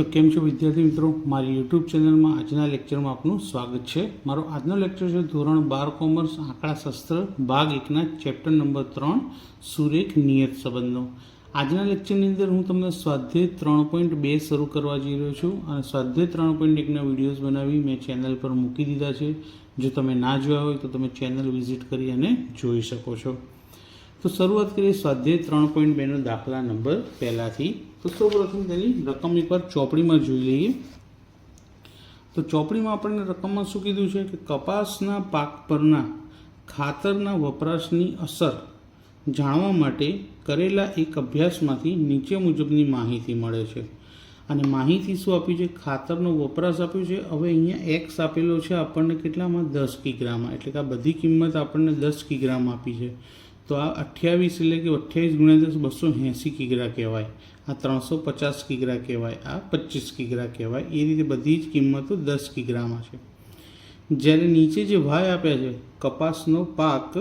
तो केम छो विद्यार्थी मित्रों, मारी यूट्यूब चैनल में आजना लेक्चर में आपनु स्वागत है। मारो आजनो लेक्चर है धोरण 12 कॉमर्स आंकड़ाशास्त्र भाग 1 ना चैप्टर नंबर 3 सुरेख नियत संबंधों। आजना लेक्चर अंदर हूँ तमने स्वाध्याय 3.2 शुरू करवा जई रह्यो छुं अने स्वाध्याय 3.1 ना विडियोज बनावी मैं चैनल पर मूकी दीधा छे। जो तमे ना जोया होय तो तमे चैनल विजिट करी अने जोई शको छो। तो शुरुआत करिए स्वाध्याय 3.2 नो दाखला नंबर पहला थी। तो सौप्रथम तेनी रकम एक बार चौपड़ी में जोई लईए। तो चौपड़ी में आपणे रकम में शुं कीधुं छे कि कपासना पाक परना खातरना वपराशनी असर जाणवा माटे करेला एक अभ्यासमांथी नीचे मुजबनी माहिती मळे छे। અને માહિતી શું આપી છે? ખાતરનો વપરાશ આપ્યો છે। હવે અહીંયા એક્સ આપેલો છે આપણને કેટલામાં? 10 કિગ્રામાં, એટલે કે આ બધી કિંમત આપણને 10 કિગ્રામ આપી છે। તો આ 28 એટલે કે 28 ગુણ્યા 10 280 કિગ્રા કહેવાય, આ 350 કિગ્રા કહેવાય, આ 25 કિગ્રા કહેવાય। એ રીતે બધી જ કિંમતો 10 કિગ્રામાં છે। જ્યારે નીચે જે વાય આપ્યા છે કપાસનો પાક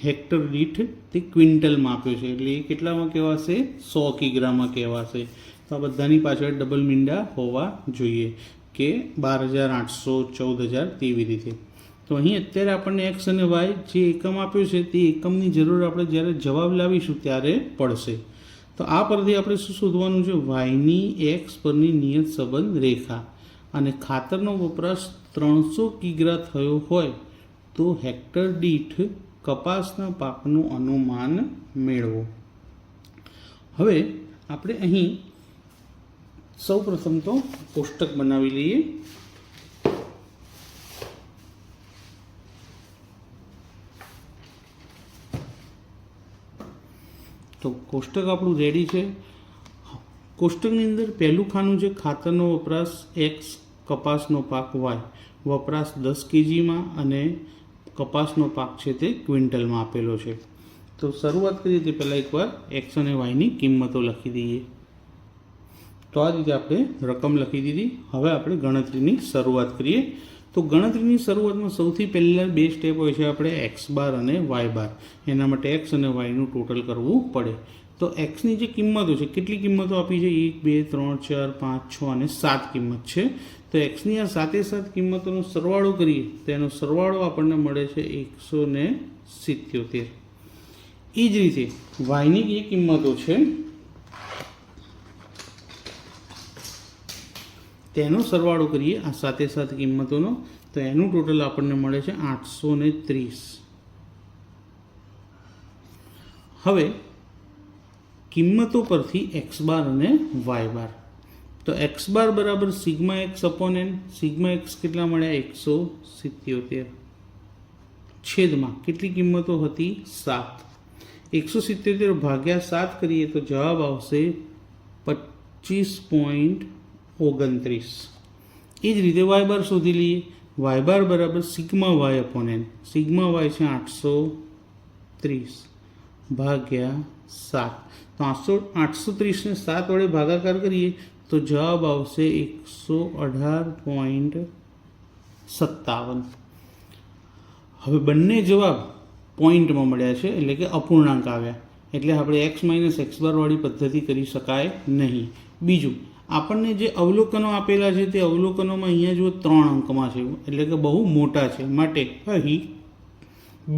હેક્ટર દીઠ તે ક્વિન્ટલમાં આપ્યો છે, એટલે એ કેટલામાં કહેવાશે? 100 કિગ્રામાં કહેવાશે। तो आ बधानी पाछळ डबल मींडा होवा जोईए के 12,800 14,000 तेवी रीते। तो अहीं अत्यारे आपणने एक्स अने वाय जे एकम आप्यो छे ते एकमनी जरूर आपणे ज्यारे जवाब लावीशुं त्यारे पड़शे। तो आ परथी आपणे शुं शोधवानुं छे? वायनी एक्स परनी नियत संबंध रेखा अने खातरनो वपराश 300 किग्रा थयो होय तो हेक्टर दीठ कपासना पाकनुं अनुमान मेळवो। हवे आपणे अहीं सौ प्रथम तो कोष्टक बनावी लीए। तो कोष्टक आपणुं रेडी है। कोष्टकनी अंदर पहलू खानु है खातरनो वपराश एक्स, कपासनो पाक वाय, वपराश 10 kg में अने कपासनो पाक है ते क्विंटल में आपेलो है। तो शुरुआत करिए ते पहला एक बार एक्स अने वायनी किंमतो लखी दीए। तो आ रीते आपणे रकम लखी दीधी। हवे आपणे गणतरीनी शरूआत करीए। तो गणतरीनी शरूआत में सौथी पहला बे स्टेप होय छे आपणे एक्स बार अने वाय बार। एना माटे एक्स अने वाय नुं टोटल करवुं पड़े। तो एक्स नी जे किंमतो छे, કેટલી કિંમતો આપી છે? 1 2 3 4 5 6 અને 7 કિંમત છે। તો एक्स ની આ સાતે સાત કિંમતોનો સરવાળો કરીએ તો એનો સરવાળો આપણને મળે છે 177। એ જ રીતે વાય ની જે કિંમતો છે तेनो सरवाळो करिए आ साथे साथ किंमतोनो तो एनु टोटल आपने मळे छे 830। हवे किंमतो परथी एक्स बार अने वाय बार। तो एक्स बार बराबर sigma X upon N. Sigma X केटला मळ्या? 177 छेदमां केटली किंमतो हती? 7। 177 भाग्या 7 करिए तो जवाब आवशे 25.29। એ જ રીતે વાય બાર શોધી લઈએ। વાય બાર બરાબર sigma y upon n. Sigma y છે 830 ભાગ્યા 7। તો 830 ને 7 વડે ભાગાકાર કરીએ તો જવાબ આવશે 118.57। હવે બંને જવાબ પોઈન્ટમાં મળ્યા છે, એટલે કે અપૂર્ણાંક આવ્યા, એટલે આપણે x - x બાર વાળી પદ્ધતિ કરી શકાય નહીં। બીજું, આપણને જે અવલોકનો આપેલા છે તે અવલોકનોમાં અહીંયા જો 3 અંકમાં છે, એટલે કે બહુ મોટા છે, માટે અહીં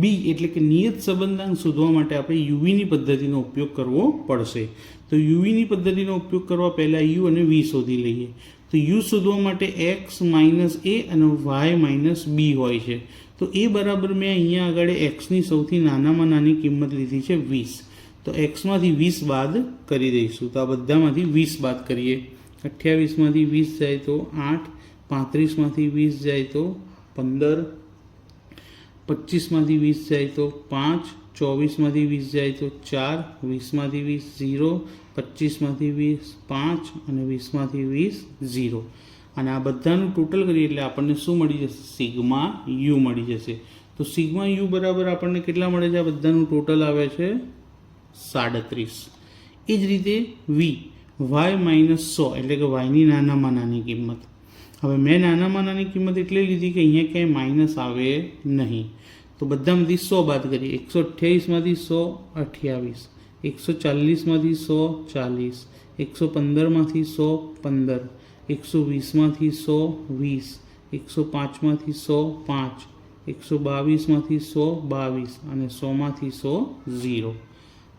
બી એટલે કે નિયત સંબંધાંક શોધવા માટે આપણે યુવીની પદ્ધતિનો ઉપયોગ કરવો પડશે। તો યુવીની પદ્ધતિનો ઉપયોગ કરવા પહેલાં યુ અને વી શોધી લઈએ। તો યુ શોધવા માટે એક્સ માઇનસ એ અને વાય માઇનસ બી હોય છે। તો એ બરાબર મેં અહીંયા આગળ એક્સની સૌથી નાનામાં નાની કિંમત લીધી છે 20। તો એક્સમાંથી 20 બાદ કરી દઈશું। તો આ બધામાંથી 20 બાદ કરીએ। 28 માંથી 20 जाए तो 8, 35 માંથી 20 जाए तो 15, 25 માંથી 20 जाए तो 5, 24 માંથી 20 जाए तो 4, 20 માંથી 20 0, 25 માંથી 20 5 અને 20 માંથી 20 0। અને આ બધાનું ટોટલ કરીએ એટલે આપણને શું મળી જશે? સિગ્મા યુ મળી જશે। તો સિગ્મા યુ બરાબર આપણને કેટલા મળે છે? આ બધાનું ટોટલ આવે છે 37। એ જ રીતે વી वाय माइनस 100 એટલે કે વાયની નાનામાં નાની કિંમત। હવે મેં નાનામાં નાની કિંમત એટલે લીધી કે અહીંયા ક્યાંય માઇનસ આવે નહીં। તો બધામાંથી 100 બાદ કરીએ। 128 માંથી 100 28, 140 માંથી 100 40, 115માંથી 100 15, 120માંથી 100 20, 105માંથી 100 5, 122માંથી 100 22 અને 100માંથી 100 0.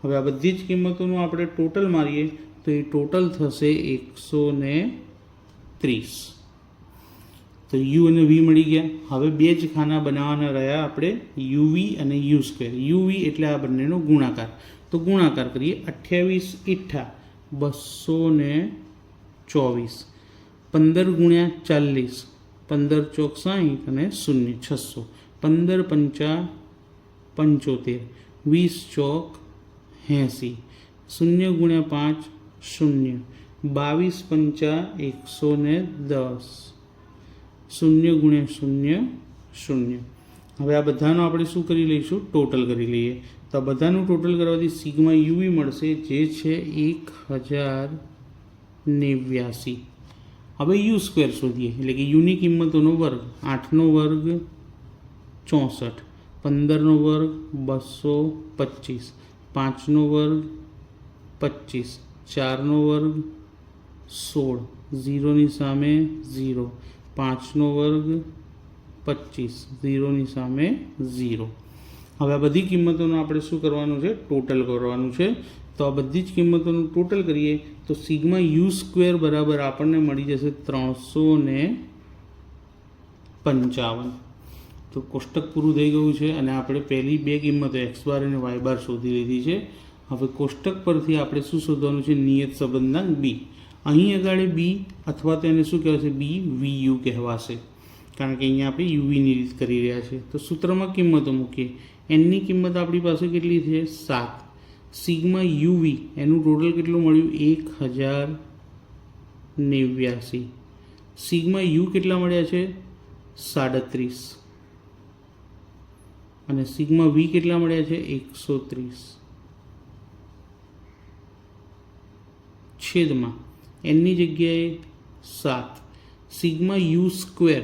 હવે આ બધી જ કિંમતોનું આપણે ટોટલ મારીએ તો એ ટોટલ થશે 130. તો યુ અને વી મળી ગયા. હવે બે જ ખાના બનાવવાના રહ્યા આપણે યુવી અને યુ સ્ક્વેર. યુવી એટલે આ બંનેનો ગુણાકાર. તો ગુણાકાર કરીએ. 28 224, 15 ગુણ્યા 40, 15 ચોક 60 અને 0 600, 15 પંચા 75, 20 ચોક 80, 0 ગુણ્યા 5 0, 22 પંચા 110, 0 ગુણ્યા 0 0. હવે આ બધાનો આપણે શું કરી લઈશું? ટોટલ કરી લઈએ. તો આ બધાનું ટોટલ કરવાથી સિગ્મા યુવી મળશે, જે છે 1089. હવે યુ સ્ક્વેર શોધીએ, એટલે કે યુની કિંમતોનો વર્ગ. 8નો વર્ગ 64, 15નો વર્ગ 225, 5નો વર્ગ 25, 4નો વર્ગ 16, 0ની સામે 0, 5નો વર્ગ 25, 0ની સામે 0. હવે આ બધી કિંમતોનું આપણે શું કરવાનું છે? ટોટલ કરવાનું છે. તો આ બધી જ કિંમતોનું ટોટલ કરીએ તો સિગ્મા યુ સ્ક્વેર બરાબર આપણને મળી જશે 355. તો કોષ્ટક પૂરું થઈ ગયું છે અને આપણે પહેલી બે કિંમતો એક્સ બાર અને વાય બાર શોધી લીધી છે. હવે કોષ્ટક પરથી આપણે શું શોધવાનું છે? નિયત સંબંધાંક બી. અહીં આગળ બી અથવા તો એને શું કહેવાશે? બી વી યુ કહેવાશે, કારણ કે અહીંયા આપણે યુવીની રીત કરી રહ્યા છીએ. તો સૂત્રમાં કિંમતો મૂકીએ. એનની કિંમત આપણી પાસે કેટલી છે? 7. સિગ્મા યુવી એનું ટોટલ કેટલું મળ્યું? 1089. સિગ્મા યુ કેટલા મળ્યા છે? 37. અને સિગ્મા વી કેટલા મળ્યા છે? 130. છેદમાં એનની જગ્યાએ 7. Sigma u square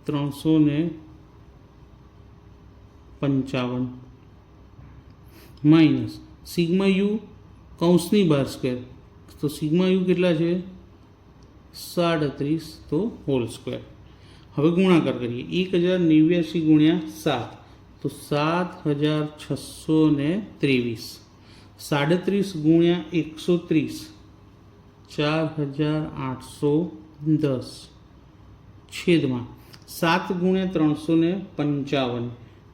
355 minus sigma you કૌંસની બહાર સ્ક્વેર. તો સિગ્મા યુ કેટલા છે? 37, તો હોલ સ્ક્વેર. હવે ગુણાકાર કરીએ. 1089 ગુણ્યા 7 તો 7623. 37 ગુણ્યા 130 4810. છેદમાં 7 ગુણ્યા 355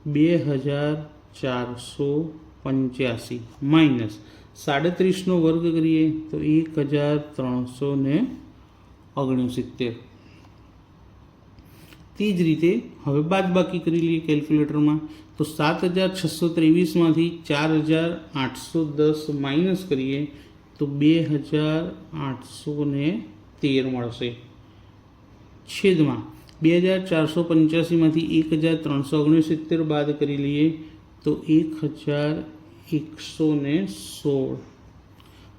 2485 માઇનસ 37નો વર્ગ કરીએ તો 1369. તે જ રીતે હવે બાદબાકી કરી લઈએ કેલ્ક્યુલેટરમાં. તો 7623માંથી 4810 માઇનસ કરીએ તો 2813 મળશે. છેદમાં 2485માંથી 1369 બાદ કરી લઈએ તો 1116.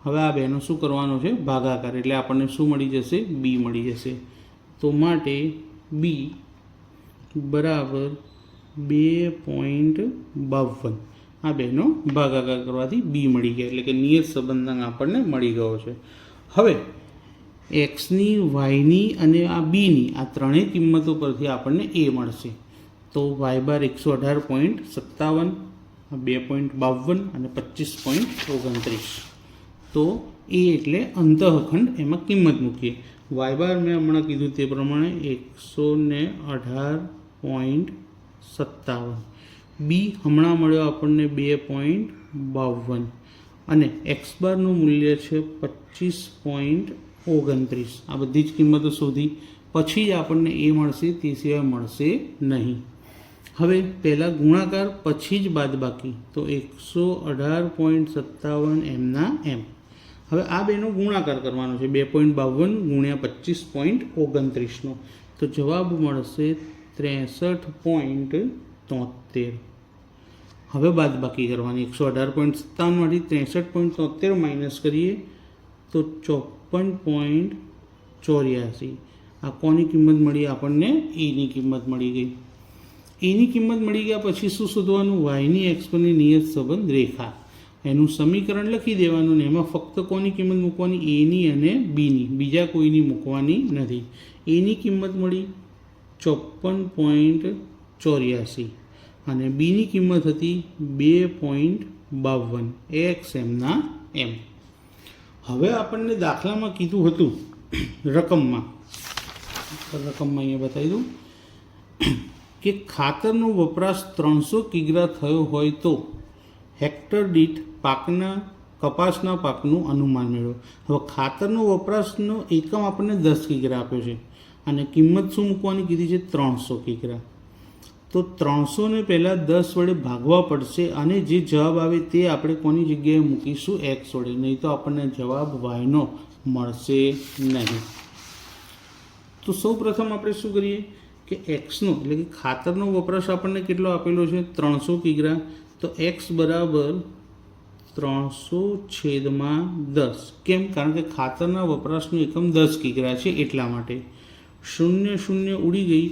હવે આ બેનો શું કરવાનો છે? ભાગાકાર. એટલે આપણને શું મળી જશે? બી મળી જશે. તો માટે બી બરાબર 2.52. આ બેનો ભાગાકાર કરવાથી બી મળી ગયા, એટલે કે નિયત સંબંધાંક આપણને મળી ગયો છે. હવે એક્સની, વાયની અને આ બીની આ ત્રણેય કિંમતો પરથી આપણને એ મળશે. તો વાય બાર 118.57, 2.52 અને 25.29. તો એ એટલે અંતઃખંડ, એમાં કિંમત મૂકીએ. વાય બાર મેં હમણાં કીધું તે પ્રમાણે 118.57, બી હમણાં મળ્યો આપણને 2.52 અને એક્સ બારનું મૂલ્ય છે 25.29. આ બધી જ કિંમતો શોધી પછી જ આપણને એ મળશે, તે સિવાય મળશે નહીં. હવે પહેલાં ગુણાકાર પછી જ બાદબાકી. તો 118.57 એમના એમ. હવે આ બેનો ગુણાકાર કરવાનો છે 2.52 ગુણ્યા 25.29નો. તો જવાબ મળશે 63.73. હવે બાદબાકી કરવાની. 118.57માંથી 63.73 માઇનસ કરીએ તો 54.84. આ કોની કિંમત મળી? આપણને એની કિંમત મળી ગઈ. એની કિંમત મળી ગયા પછી શું શોધવાનું? વાયની એક્સ પરની નિયત સંબંધ રેખા. એનું સમીકરણ લખી દેવાનું ને એમાં ફક્ત કોની કિંમત મૂકવાની? એની અને બીની, બીજા કોઈની મૂકવાની નથી. એની કિંમત મળી 54.84 અને બીની કિંમત હતી 2.52. એક્સ એમના એમ. હવે આપણને દાખલામાં કીધું હતું રકમમાં અહીંયા બતાવી દઉં કે ખાતરનો વપરાશ 300 કિગ્રા થયો હોય તો હેક્ટર દીઠ કપાસના પાકનું અનુમાન મેળવો. હવે ખાતરનો વપરાશનો એકમ આપણને 10 કિગ્રા આપ્યો છે અને કિંમત શું મૂકવાની કીધી છે? 300 કિગ્રા. તો 300ને પહેલાં 10 વડે ભાગવા પડશે અને જે જવાબ આવે તે આપણે કોની જગ્યાએ મૂકીશું? એક્સ વડે. નહીં તો આપણને જવાબ વાયનો મળશે નહીં. તો સૌ પ્રથમ આપણે શું કરીએ કે એક્સનો એટલે કે ખાતરનો વપરાશ આપણને કેટલો આપેલો છે? 300 કિગ્રા. તો એક્સ બરાબર 300/10. કેમ? કારણ કે ખાતરના વપરાશનું એકમ 10 કિગ્રા છે એટલા માટે. 0 ઉડી ગઈ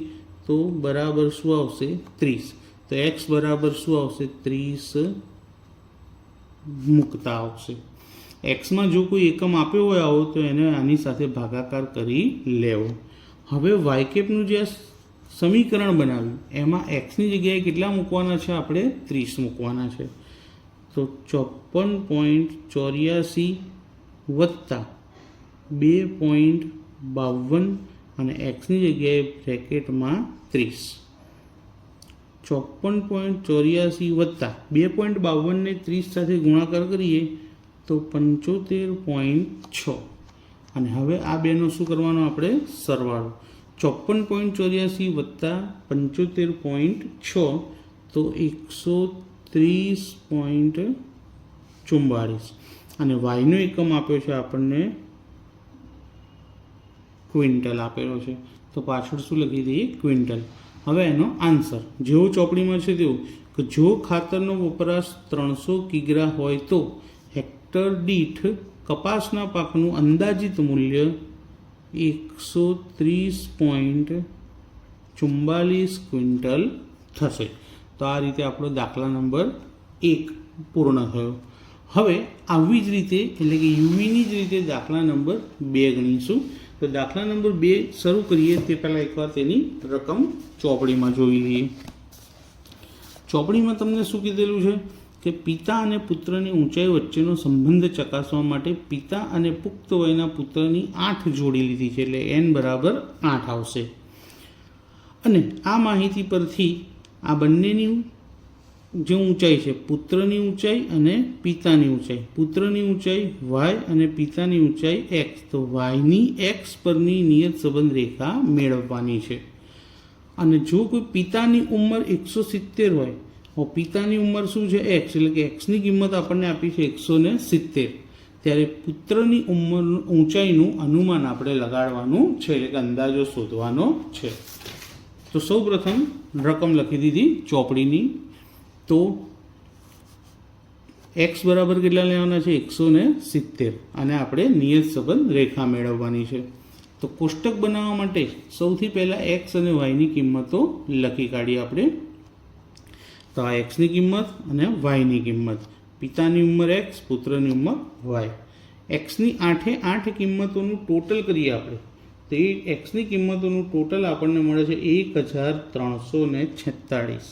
તો બરાબર શું આવશે? 30. તો એક્સ બરાબર શું આવશે? 30 મૂકતા આવશે. એક્સમાં જો કોઈ એકમ આપ્યો હોય આવો તો એને આની સાથે ભાગાકાર કરી લેવો. હવે વાયકેપનું જે સમીકરણ બનાવ્યું એમાં એક્સની જગ્યાએ કેટલા મૂકવાના છે? આપણે 30 મૂકવાના છે. તો 54.84 વત્તા 2.52 અને એક્સની જગ્યાએ બ્રેકેટમાં 30. 54.84 વત્તા 2.52 ને 30 સાથે ગુણાકાર કરીએ તો 75.6 અને હવે આ બેનો શું કરવાનો? આપણે સરવાળો. 54.84 વત્તા 75.6 તો 130.44 અને વાયનો એકમ આપ્યો છે આપણને ક્વિન્ટલ આપેલો છે. તો પાછળ શું લખી દઈએ? ક્વિન્ટલ. હવે એનો આન્સર જેવો ચોપડીમાં છે તેવું કે જો ખાતરનો વપરાશ 300 કિગ્રા હોય તો હેક્ટર દીઠ કપાસના પાકનું અંદાજિત મૂલ્ય 130.44 ક્વિન્ટલ થશે. તો આ રીતે આપણો દાખલા નંબર 1 પૂર્ણ થયો. હવે આવી જ રીતે એટલે કે યુવીની જ રીતે દાખલા નંબર 2 ગણીશું. તો દાખલા નંબર 2 શરૂ કરીએ તે પહેલાં એકવાર તેની રકમ ચોપડીમાં જોઈ લઈએ. ચોપડીમાં તમને શું કીધેલું છે કે પિતા અને પુત્રની ઊંચાઈ વચ્ચેનો સંબંધ ચકાસવા માટે પિતા અને પુખ્ત વયના પુત્રની 8 જોડી લીધી છે એટલે n બરાબર 8 આવશે. અને આ માહિતી પરથી આ બંનેની જે ઊંચાઈ છે પુત્રની ઊંચાઈ અને પિતાની ઊંચાઈ, પુત્રની ઊંચાઈ y અને પિતાની ઊંચાઈ x, તો yની x પરની નિયત સંબંધ રેખા મેળવવાની છે. અને જો કોઈ પિતાની ઉંમર 170 હોય, પિતાની ઉંમર શું છે? x, એટલે કે xની કિંમત આપણને આપી છે 170, ત્યારે પુત્રની ઉંમર ઊંચાઈનું અનુમાન આપણે લગાડવાનું છે એટલે કે અંદાજો શોધવાનો છે. તો સૌ પ્રથમ રકમ લખી દીધી ચોપડીની. તો x બરાબર કેટલા લેવાના છે? 170 અને આપણે નિયત સંબંધ રેખા મેળવવાની છે. તો કોષ્ટક બનાવવા માટે સૌથી પહેલાં x અને yની કિંમતો લખી કાઢીએ આપણે. તો આ xની કિંમત અને yની કિંમત, પિતાની ઉંમર x, પુત્રની ઉંમર y. xની 8 કિંમતોનું ટોટલ કરીએ આપણે તો એ xની કિંમતોનું ટોટલ આપણને મળે છે 1346.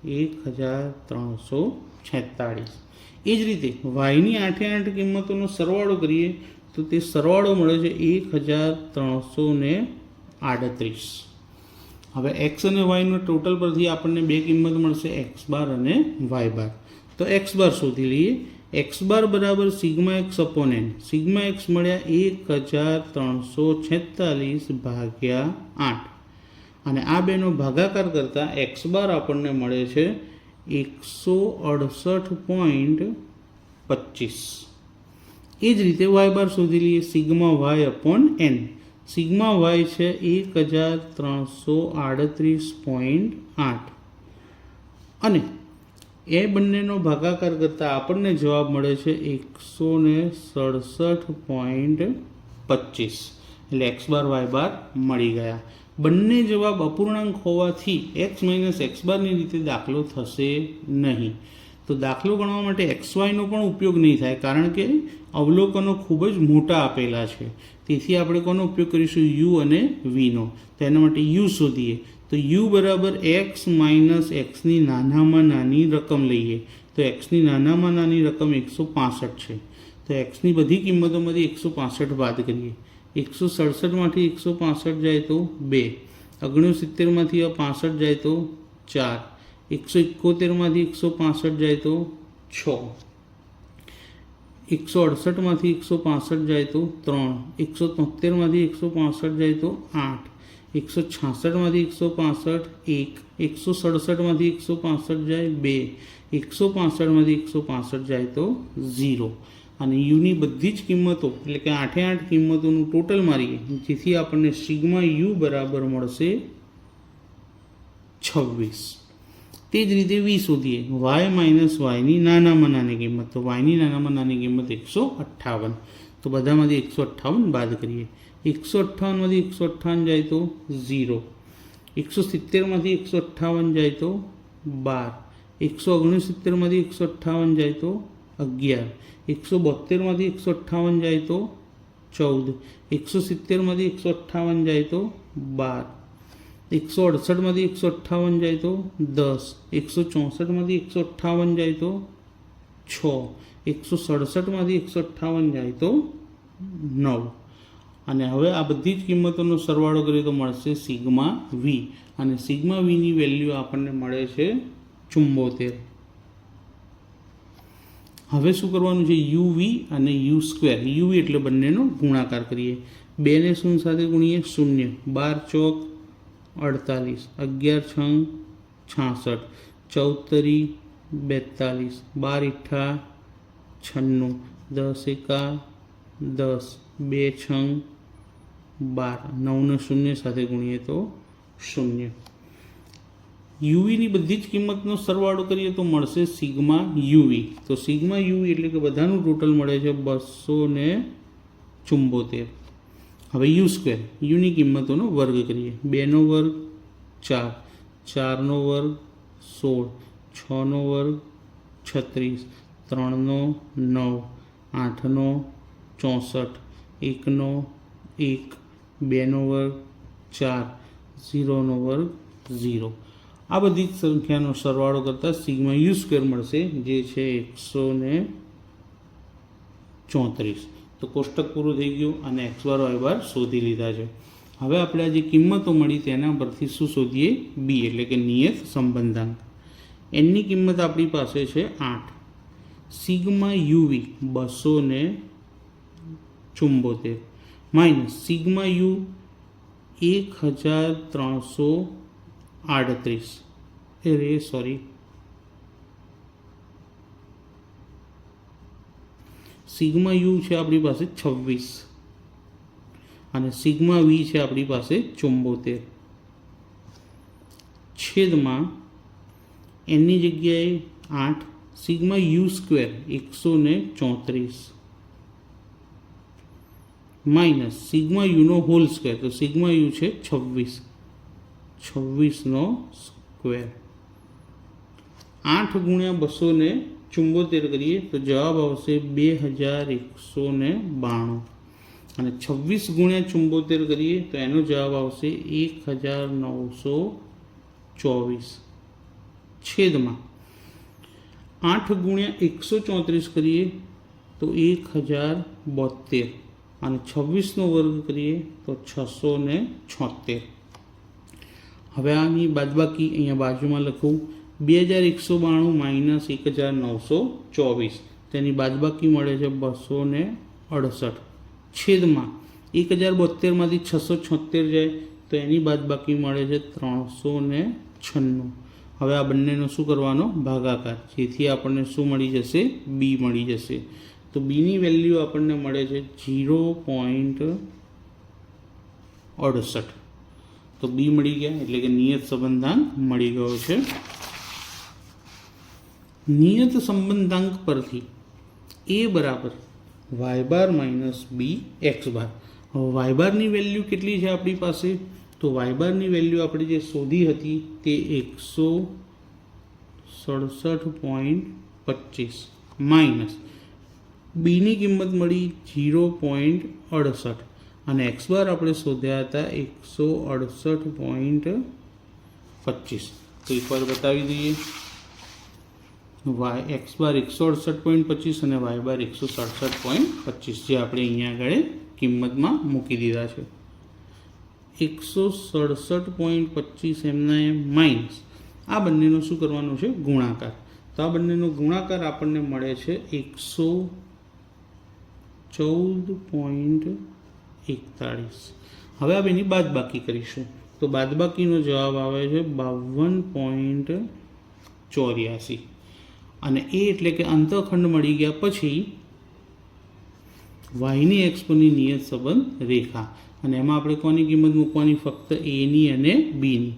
1346. એ જ રીતે yની 8 કિંમતોનો સરવાળો કરીએ તો તે સરવાળો મળે છે 1338. હવે x અને yનો ટોટલ પરથી આપણને બે કિંમત મળશે x બાર અને y બાર. તો x બાર શોધી લઈએ. x બાર બરાબર sigma x upon n. Sigma x મળ્યા 1346 ભાગ્યા 8 અને આ બેનો ભાગાકાર કરતાં x બાર આપણને મળે છે 168.25. એ જ રીતે y બાર શોધી લઈએ. Sigma y upon n. Sigma y છે 1338.8 અને એ બંનેનો ભાગાકાર કરતાં આપણને જવાબ મળે છે 167.25. એટલે x બાર y બાર મળી ગયા. બંને જવાબ અપૂર્ણાંક હોવાથી x માઇનસ x બારની રીતે દાખલો થશે નહીં. તો દાખલો ગણવા માટે XYનો પણ ઉપયોગ નહીં થાય, કારણ કે અવલોકનો ખૂબ જ મોટા આપેલા છે. તેથી આપણે કોનો ઉપયોગ કરીશું? યુ અને વીનો. તો એના માટે યુ શોધીએ. તો યુ બરાબર એક્સ માઇનસ એક્સની નાનામાં નાની રકમ લઈએ. તો એક્સની નાનામાં નાની રકમ 165 છે. તો એક્સની બધી કિંમતોમાંથી 165 બાદ કરીએ. 167માંથી 165 જાય તો 2, 69માંથી 65 જાય તો 4, 171માંથી 165 જાય તો 6, 168માંથી 165 જાય તો 3, 173માંથી 165 જાય તો 8, 166માંથી 165 1, 167માંથી 165 જાય 2, 165માંથી 165 જાય તો 0. અને યુની બધી જ કિંમતો એટલે કે 8 કિંમતોનું ટોટલ મારીએ, જેથી આપણને સિગ્મા યુ બરાબર મળશે 26. તે જ રીતે વી શોધીએ. વાય માઇનસ વાયની નાનામાં નાની કિંમત. તો વાયની નાનામાં નાની કિંમત 158. તો બધામાંથી 158 બાદ કરીએ. 158માંથી 158 જાય તો 0, 170માંથી 158 જાય તો 12, 169માંથી 158 જાય તો 11, 172માંથી 158 જાય તો 14, 170માંથી 158 જાય તો 12, 168માંથી 158 જાય તો 10, 164માંથી 158 જાય તો 6, 167માંથી 158 જાય તો 9. અને હવે આ બધી જ કિંમતોનો સરવાળો કરીએ તો મળશે સિગ્મા વી. અને સિગ્મા વીની વેલ્યુ આપણને મળે છે 74. હવે શું કરવાનું છે? યુ વી અને યુ સ્ક્વેર. યુ વી એટલે બંનેનો ગુણાકાર કરીએ. 2 ને 0 સાથે ગુણીએ 0, 12 ચોક 48, 11 છંગ 66, 14 તરી 42, 12 ઇઠ્ઠા 96, 10 એકા 10, 2 છંગ 12, 9 ને 0 સાથે ગુણીએ તો 0. યુવીની બધી જ કિંમતનો સરવાળો કરીએ તો મળશે સિગ્મા યુવી. તો સિગ્મા યુવી એટલે કે બધાનું ટોટલ મળે છે 274. હવે યુ સ્ક્વેર, યુની કિંમતોનો વર્ગ કરીએ. 2નો વર્ગ 4, 4નો વર્ગ 16, 6નો વર્ગ 36, 3નો 9, 8નો 64, 1નો 1, 2નો વર્ગ 4, 0નો વર્ગ 0. આ બધી જ સંખ્યાનો સરવાળો કરતાં સિગ્મા યુ સ્ક્વેર મળશે, જે છે 134. તો કોષ્ટક પૂરું થઈ ગયું અને એક્સ બાર વાય બાર શોધી લીધા છે. હવે આપણે આ જે કિંમતો મળી તેના પરથી શું શોધીએ? બી એટલે કે નિયત સંબંધાંક. એની કિંમત આપણી પાસે છે 8. Sigma UV 274 minus sigma you 1338. Sigma u છે આપણી પાસે 26 અને સિગ્મા વી છે આપણી પાસે 74. છેદમાં એની જગ્યાએ 8. Sigma u square 134 minus sigma યુનો હોલ સ્ક્વેર. તો સિગ્મા યુ છે 26, 26નો સ્ક્વેર. 8 ગુણ્યા 274 કરીએ તો જવાબ આવશે 2192. અને 26 ગુણ્યા 74 કરીએ તો એનો જવાબ આવશે 1924. છેદમાં 8 ગુણ્યા 134 કરીએ તો 1072 અને 26નો વર્ગ કરીએ તો 676. હવે આની બાદબાકી અહીંયા બાજુમાં લખું. 2192 માઇનસ 1924, તેની બાદબાકી મળે છે 268. છેદમાં 1072માંથી 676 જાય તો એની બાદબાકી મળે છે 396. હવે આ બંનેનો શું કરવાનો? ભાગાકાર, જેથી આપણને શું મળી જશે? બી મળી જશે. તો બીની વેલ્યુ આપણને મળે છે 0.68. તો બી મળી ગયા એટલે કે નિયત સંબંધાંક મળી ગયો છે. નિયત સંબંધાંક પરથી એ બરાબર વાય બાર માઇનસ બી એક્સ બાર. હવે વાય બારની વેલ્યુ કેટલી છે આપણી પાસે? તો વાય બારની વેલ્યુ આપણે જે શોધી હતી તે 167.8 માઇનસ બીની કિંમત મળી 0.68 અને એક્સ બાર આપણે શોધ્યા હતા 168.25. તો એકવાર બતાવી દઈએ. વાય એક્સ બાર 168.25 અને વાય બાર 167.25 જે આપણે અહીંયા આગળ કિંમતમાં મૂકી દીધા છે. 167.25 એમના એમ માઇનસ આ બંનેનો શું કરવાનું છે? ગુણાકાર. તો આ બંનેનો ગુણાકાર આપણને મળે છે 114.41. હવે આ બેની બાદબાકી કરીશું તો બાદબાકીનો જવાબ આવે છે 52.84 અને એ એટલે કે અંતઃખંડ મળી ગયા પછી વાયની એક્સ પરની નિયત સંબંધ રેખા અને એમાં આપણે કોની કિંમત મૂકવાની? ફક્ત એની અને બીની.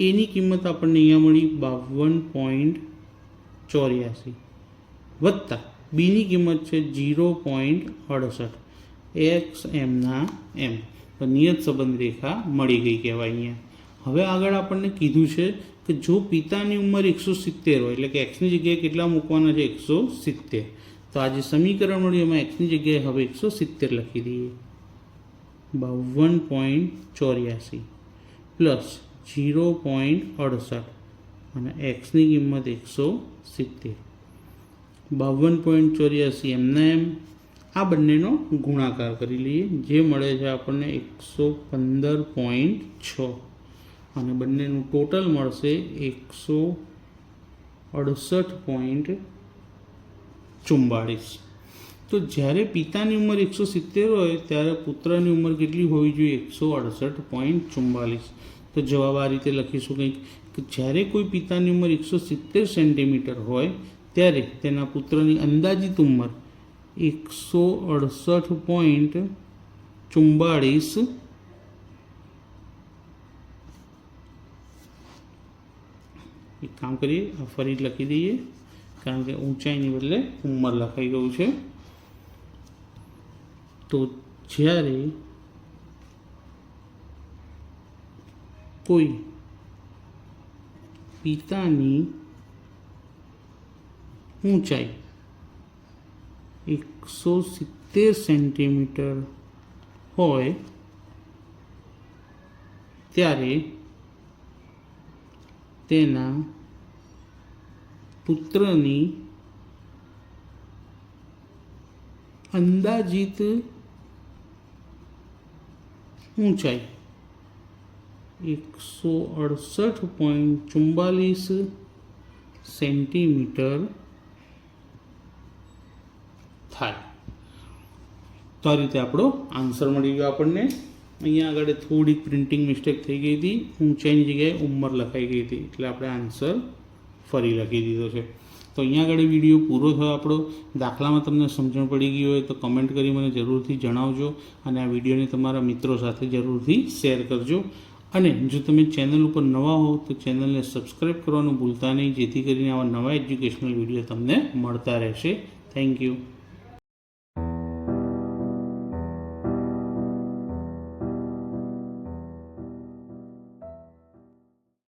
એની કિંમત આપણને અહીંયા મળી 52.84 વત્તા બીની કિંમત છે 0.68 એક્સ એમના એમ. તો નિયત સંબંધ રેખા મળી ગઈ કહેવાય અહીંયા. હવે આગળ આપણને કીધું છે કે જો પિતાની ઉંમર 170 હોય એટલે કે એક્સની જગ્યાએ કેટલા મૂકવાના છે? 170. તો આ જે સમીકરણ મળ્યું એમાં એક્સની જગ્યાએ હવે 170 લખી દઈએ. 52.84 પ્લસ 0.68 અને એક્સની કિંમત 170. 52.84 એમના એમ આ બંનેનો ગુણાકાર કરી લઈએ જે મળે છે આપણને 115.6 અને બંનેનું ટોટલ મળશે 168.44. તો જ્યારે પિતાની ઉંમર 170 હોય ત્યારે પુત્રની ઉંમર કેટલી હોવી જોઈએ? 168.44. તો જવાબ આ રીતે લખીશું કંઈક કે જ્યારે કોઈ પિતાની ઉંમર 170 સેન્ટીમીટર હોય ત્યારે તેના પુત્રની અંદાજિત ઉંમર 168.44. એક કામ કરીએ, આ ફરી લખી દઈએ કારણ કે ઊંચાઈની બદલે ઉંમર લખાઈ ગયું છે. તો જ્યારે કોઈ પિતાની ઊંચાઈ 170 સેન્ટીમીટર હોય ત્યારે તેના પુત્રની અંદાજિત ઊંચાઈ 168.44 સેન્ટીમીટર થાય. તો આ રીતે આપણો આન્સર મળી ગયો આપણને. અહીંયા આગળ થોડીક પ્રિન્ટિંગ મિસ્ટેક થઈ ગઈ હતી, ઊંચાઈની જગ્યાએ ઉંમર લખાઈ ગઈ હતી એટલે આપણે આન્સર ફરી લખી દીધો છે. તો અહીંયા આગળ વિડીયો પૂરો થયો આપણો. દાખલામાં તમને સમજણ પડી ગઈ હોય તો કમેન્ટ કરી મને જરૂરથી જણાવજો અને આ વિડીયોને તમારા મિત્રો સાથે જરૂરથી શેર કરજો. અને જો તમે ચેનલ ઉપર નવા હો તો ચેનલને સબસ્ક્રાઈબ કરવાનું ભૂલતા નહીં જેથી કરીને આવા નવા એજ્યુકેશનલ વિડીયો તમને મળતા રહેશે. Thank you.